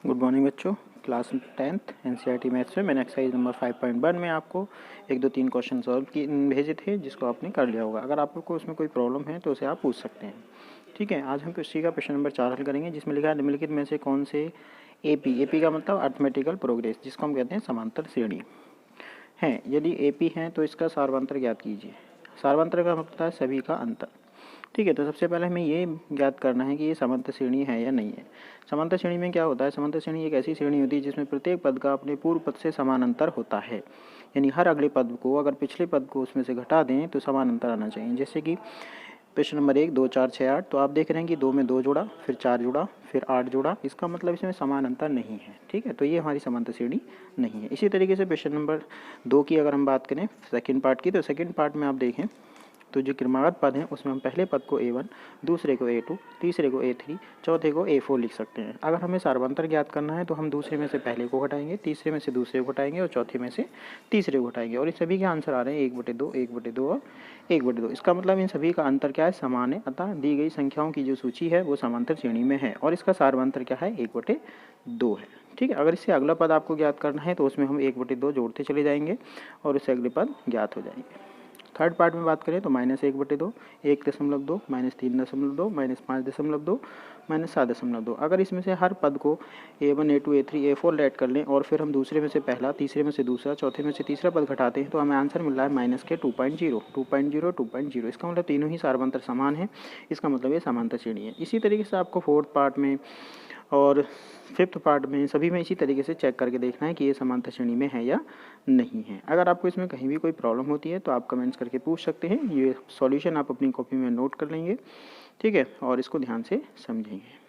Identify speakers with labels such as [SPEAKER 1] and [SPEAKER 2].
[SPEAKER 1] Good morning बच्चों। Class 10th NCERT maths में मैंने एक्सरसाइज नंबर 5.1 में आपको 1 2 3 क्वेश्चन सॉल्व की भेजे थे, जिसको आपने कर लिया होगा। अगर आप लोग को उसमें कोई प्रॉब्लम है तो उसे आप पूछ सकते हैं। ठीक है, आज हम उसी का क्वेश्चन नंबर 4 हल करेंगे, जिसमें लिखा है निम्नलिखित में से कौन से एपी का मतलब अर्थमेटिकल प्रोग्रेस, जिसको हम कहते हैं समांतर श्रेणी है। यदि एपी है तो इसका सार्वंतर ज्ञात कीजिए। सार्वंतर का मतलब है सभी का अंतर। ठीक है, तो सबसे पहले हमें ये ज्ञात करना है कि ये समांतर श्रेणी है या नहीं है। समांतर श्रेणी में क्या होता है? समांतर श्रेणी एक ऐसी श्रेणी होती है जिसमें प्रत्येक पद का अपने पूर्व पद से समान अंतर होता है। यानी हर अगले पद को अगर पिछले पद को उसमें से घटा दें तो समान अंतर आना चाहिए। जैसे कि प्रश्न नंबर 1 2 4 6 8, तो आप देख रहे हैं कि 2 में 2 जोड़ा, फिर 4 जोड़ा, फिर 8 जोड़ा, इसका मतलब इसमें समान अंतर नहीं है। ठीक है, तो ये हमारी समांतर श्रेणी नहीं है। इसी तरीके से प्रश्न नंबर 2 की अगर हम बात करें सेकंड पार्ट की, तो सेकंड पार्ट में आप देखें तो जो क्रमागत पद हैं उसमें हम पहले पद को A1, दूसरे को A2, तीसरे को A3, चौथे को A4 लिख सकते हैं। अगर हमें सार्वंतर ज्ञात करना है तो हम दूसरे में से पहले को घटाएंगे, तीसरे में से दूसरे को घटाएंगे और चौथे में से तीसरे को घटाएंगे। और इन सभी के आंसर आ रहे हैं 1/2, 1/2 और 1/2। इसका मतलब इन सभी का अंतर क्या है? समान है। अतः दी गई संख्याओं की जो सूची है वो समांतर श्रेणी में है और इसका सार्वंतर क्या है? 1/2 है। ठीक है, अगर इससे अगला पद आपको ज्ञात करना है तो उसमें हम 1/2 जोड़ते चले जाएंगे और उससे अगले पद ज्ञात हो जाएंगे। थर्ड पार्ट में बात करें तो -1/2, 1.2, -3.2, -5.2, -7.2। अगर इसमें से हर पद को A1, A2, A3, A4 add कर लें और फिर हम दूसरे में से पहला, तीसरे में से दूसरा, चौथे में से तीसरा पद घटाते हैं तो हमें आंसर मिल रहा है -2.0, 2.0, 2.0। इसका मतलब तीनों ही सार्वंतर समान है। इसका मतलब ये समांतर श्रेणी है। इसी तरीके से आपको फोर्थ पार्ट में और फिफ्थ पार्ट में सभी में इसी तरीके से चेक करके देखना है कि ये समांतर श्रेणी में है या नहीं है। अगर आपको इसमें कहीं भी कोई प्रॉब्लम होती है तो आप कमेंट्स करके पूछ सकते हैं। ये सॉल्यूशन आप अपनी कॉपी में नोट कर लेंगे। ठीक है, और इसको ध्यान से समझेंगे।